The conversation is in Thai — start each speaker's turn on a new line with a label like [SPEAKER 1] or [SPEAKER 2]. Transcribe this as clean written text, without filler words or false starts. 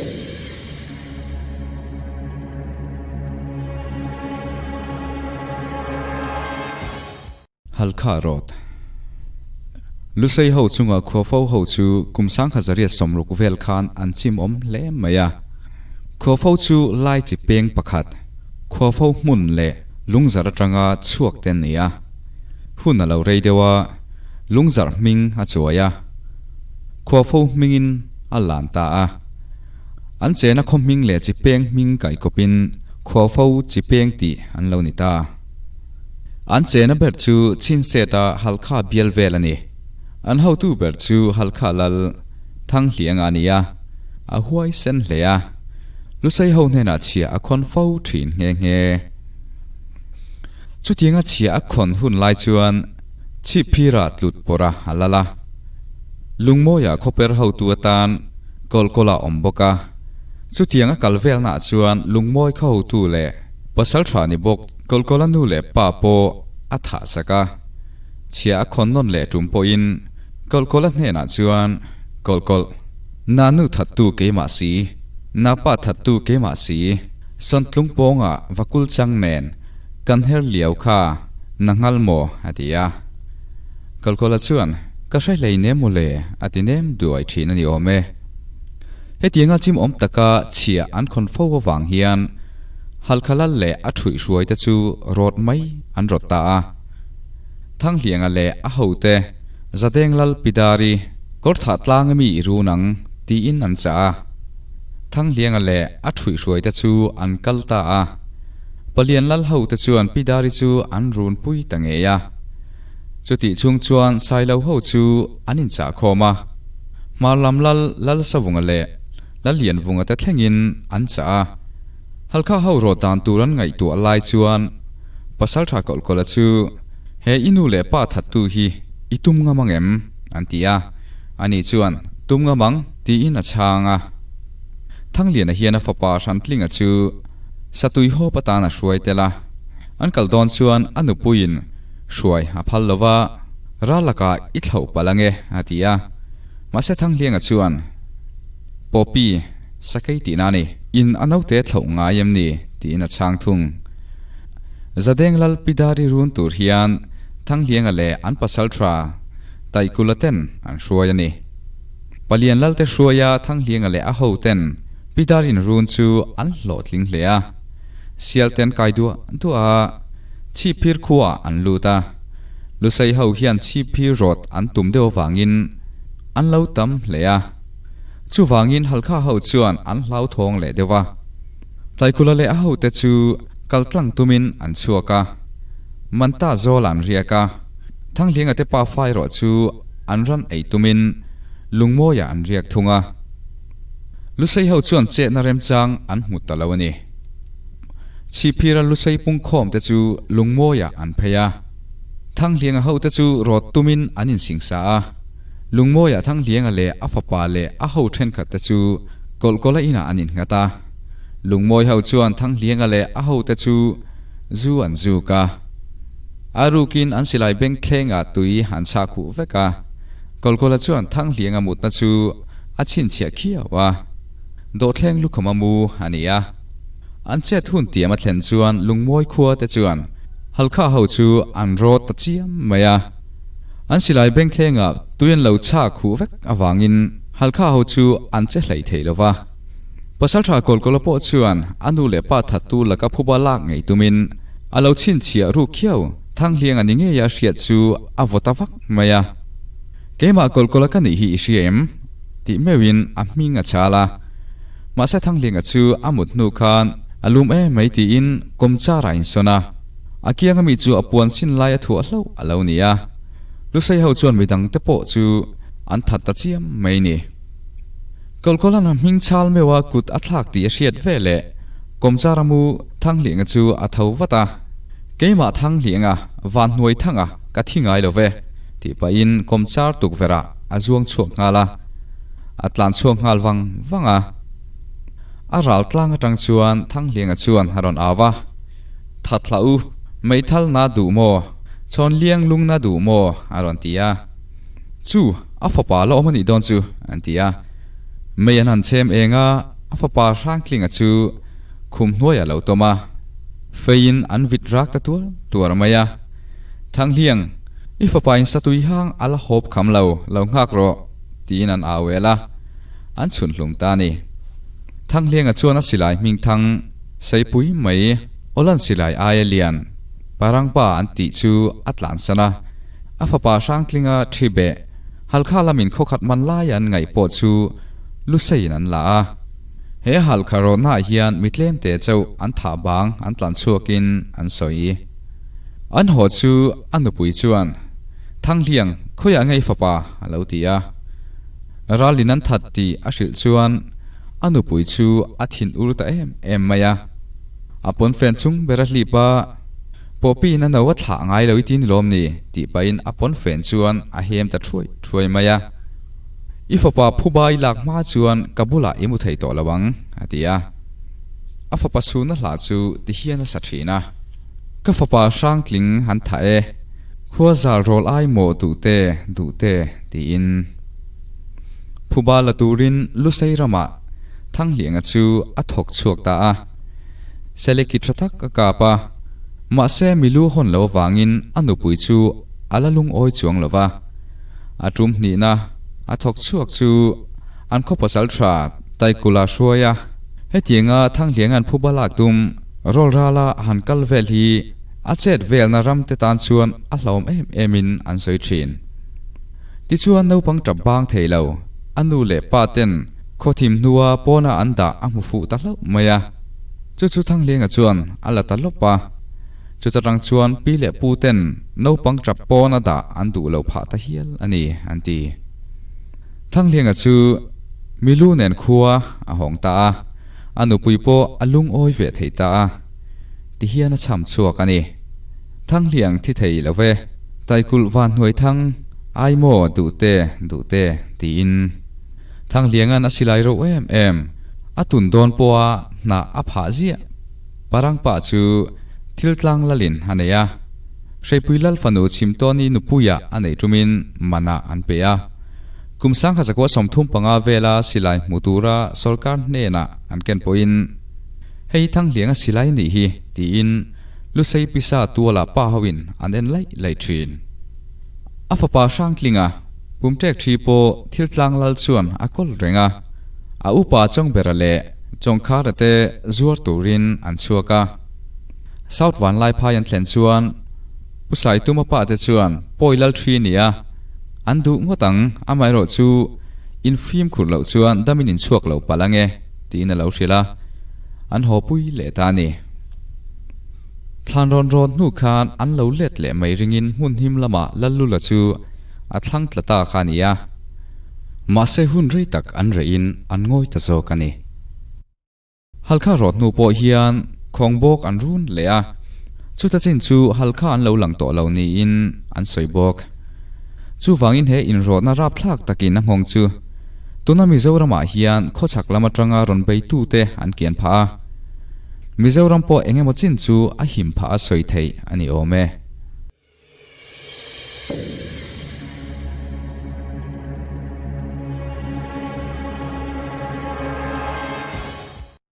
[SPEAKER 1] ฮัลคารอดลุเซย์เฮาจุงอาขวฟ้าเฮาจูกุมสังขจริยสมรุกเวลคานอันชิมเล่มายาขวฟ้าจูไล่จิเปียงประคัดขวฟ้ามุนเล่ลุงจาระจังอาชวกเตนเนียหุ่นเราเรียกว่าลุงจาระมิงอาจวยาขวฟ้ามิงอัลลันตาอันเจนักคมมิงเล่จิเปียงมิงไก่กบินขวฟ้าจิเปียงตีอันเหล่านิตาอันเจนเบิดจูชินเซตาฮัลคาเบียลเวลนี่อันเฮาตูเบิดจูฮัลคาลลทั้งเลียงอานียอาหวยเซนเลียลุใส่เฮาเนน่าเชียอาคอนฟ้าถินเงจุดยังอาเชียอาคอนหุ่นไลจวนชิพิรัตลุดปราฮัลละลุงโมยาคบเปอร์เฮาตัวตานกอลโกลาอมบกาจุดยังอากัลเวลน่าจวนลุงโมยเข้าตูเล่ปัสสัลทรานิบกกอลโกลานูเล่ป้าโปอัฐาสกาเชียอาคอนนนเล่จุมโปอินกอลโกลาเนน่าจวนกอลโกลนานุทัดตูเกมาสีนาป้าทัดตูเกมาสีสันตุงปงวักุลจังเนนกันเฮลเลียวค่านังฮัลโมอดียากอลโกลาจวนก็ใช้เลยเนมโมเลอดีเนมด้วยทีนันยอมเมเฮตียงอาจิมตะกาเชียอันคอนโฟววังเฮียนฮัลคาลเล่อถุยช่วยตะจูรถไม่อันรถตาทั้งเลียงเล่อหูเตจะเด้งลลปิดารีกอดถัดลางมีรูนังตีอินอันจ้าทั้งเลียงเล่อถุยช่วยตะจูอันกัลตาปเลียนลลหูตะจูอันปิดารีจูอันรูนปุยตังเอียจุดที่จุงจวนไซเลวหูจูอันนินจ้าโคมาลำลลสวงเล่ลเลียนวงตะเทงินอันจ้าฮัลข้าเฮารอดานตูรันไงตัวลายจวนภาษาทากอลกอลจูเฮอินูเล่ป้าทัดตูฮีอิตุมงามังเอ็มอันตียาอันนี้จวนตุมงามังตีอินาชางทั้งเลียนเฮียนฟ้าป่าชันลิงจูสตุยโฮปตานาช่วยเตล่าอันกัลดอนจวนอันุปุยินช่วยอภัลลวะรัลกาอิทเหาปลังเออันตียามาเสทั้งเลียงจวนปอปีสกัยตีนานีอินอันเอาเตะเถางายมนี่ตีนัดช่างทุ่งจะเด้งลลปิดารีรุนตูเฮียนทั้งเลี้ยงเล่อันปัสสัลทราไตกุลเต้นอันช่วยนี่ปเลียนลลเตช่วยทั้งเลี้ยงเล่อหูเต้นปิดารินรุนจูอันหลอดลิงเลียเสียลเต้นไกตัวชีพิรขัวอันลูตาลุใส่หูเฮียนชีพิรรถอันตุ่มเดียววางินอันเล่าตั้มเลียจูวางินฮัลข้าหูจวนอันเล่าทองเล่เดวะไตกุลเล่หูเตจูกัลตังตุมินอันชัวกามันตาโจลันเรียกาทั้งเลี้ยงเตป้าไฟรอจูอันรันไอตุมินลุงโมยอันเรียกทุงลุใส่หูจวนเจนารมจังอันมุตตะลาวนีชีพิรัลุใส่ปุงคอมเตจูลุงโมยอันพยาทั้งเลี้ยงหูเตจูรอดตุมินอันนินสิงสาลุงโมยทั้งเลี้ยงเล่อฟ้าป่าเล่อหูเทนขัดเตจูกอลกอลอินาอันนินกตาลุงโมยหูจวนทั้งเลี้ยงเล่อหูเตจูจูอันจูกาอารุกินอันสิไลเบงเคงตุยหันชาคูเวกากอลกอลจวนทั้งเลี้ยงมุดนัจูอาชินเชียขี้วะโดดแทงลูกขมามูอันนี้อันเจ็ดหุ่นเตียมาเทนจวนลุงโมยขัวเตจวนฮัลข้าหูจูอันโรตตะเจียมเมียอันสิไลเบงเคงตุยนเหลาชาคูเวกอวางินฮัลข้าหูจูอันเจ็ดไหลเทลวะภาษาทากอลกอลปอจวนอันดูเล่ป้าทัดตูละกับผู้บาลากไงตุมินอาเลาชินเชียรูเขียวทั้งเลี้ยงอันนี้เงียเสียจูอวตาวักเมียเกมากอลกอลกันนี่ฮีเชียมที่เมวินอามิงชาลามาเสทั้งเลี้ยงจูอามุดนูคานอาลุมไม่ตีอินกมจาราอินโซนาอาเกียงมีจูอปวนสินลายถั่วเล่าอาเลาเนียลุใส่หูจวนไม่ดังเตปอจูอันทัดตะเจียมไม่นี่กอลกอลันมิงชาลเมว่ากุดอัตลักตีเสียดเวเล่กมจารามูทั้งเลี้ยงจูอัทาววัตาเกมาทั้งเลี้ยงวันหน่วยทั้งกัดทิ้งไงเลวเวที่ไปอินกมจาร์ตุกเวระอาจวงช่วงงาลาอัตลันช่วงงาลวังอารัลกลางจังชวนทั้งเลี้ยงชวนฮารอนอาวะทัดลาอูไม่ทัลนาดูโมชนเลี้ยงลุงนาดูโมอารอนตียาจูอาฟปาลอมันอีดอนจูอันตียาไม่ยันหันเชมเอง a fa pa rang kling a chu khum hnuai a lo toma fein an vit rak ta tur maya thang hiang i fa pa in satui hang ala hop kham lo ngak ro tin an awela an chun hlum ta ni thang hiang a chuan a silai ming thang seipui mai olan silai ai lian parang pa an ti chu atlan sana a fa pa rang klinga thibe halkha lamin khokhat man lai an ngai po chu lu sein an la he halkha ro na hian mitlem te chau an tha bang an tlan chuakin an soi an ho chu anu pui chuan thang liang khoya ngai fa pa alo tia ralin an that ti a hril chuan anu pui chu a thin ur ta em maya apon fen chung berahli pa popi na nawa thla ngai lo tin lom ni ti pain apon fen chuan a hem ta throi maya ifapa phubai lak ma chuan kabula imu thei to lawang atia afapa suna hla chu ti hian a sathina ka fapa sangkling han tha e khua zal rol ai mo tu te ti in phuba la turin lu sei rama thang lianga chu a thok chuak ta a seleki thatak ka pa ma se milu hon lo wangin anu pui chu alalung oi chuang lova atum ni na a thok chuak chu an kho pasal thra tai kula hruaya hetianga thang hliangan phubalak tum rol rala han kal vel hi a chet vel na ram te tan chuan a hlom emin an soi thin ti chuan no pang tap bang theilo anu le pa ten khothim nuwa pona anda amu fu ta hlo maya chu thang hlianga chuan ala ta lopa chu charang chuan pi le pu ten no pang tap pona da an du lo pha ta hial ani anti thang hlianga chu milu nen khuwa a hong ta anu puipo alung oi ve theita ti hian a cham chuak ani thang hliang thi thei love taikul van hnuai thang ai mo du te tin thang hliangan a silai ro em atun don poa na a pha zia parang pa chu thiltlang lalin haneya sheipuilal fanu chimtoni nupuya anei tumin mana anpeya kumsang kha zakwa somthum panga vela silai mutura sarkar ne na anken point hei thang hlianga silai ni hi ti in lusei pisa tuala pa hawin anen lai thin afapa sangklinga pumtek thipo thiltlang lal chuan akol renga a upa chong berale chong kharate zuar turin an chuaka south wan lai phayan thlen chuan pusai tuma pa te chuan poilal thri nia andu ngotang amai ro chu infim khur lo chuan damin in chuak lo palange tin lo hrila an hopui le ta ni thlan ron nu khan an lo let le mai ringin hun him lama lallu la chu a thlang tlata khania ma se hun rei tak an re in an ngoi ta zo kani halkha rot nu po hian khongbok an run le a chu ta chin chu halkha an lo lang to lo ni in an soibok chu wangin he in ro na rap thlak takin a ngong chu tuna mizorama hian khochak lama tanga ron bei tu te an kian pha mizoram po engemaw chin chu a him pha a soi thei ani ome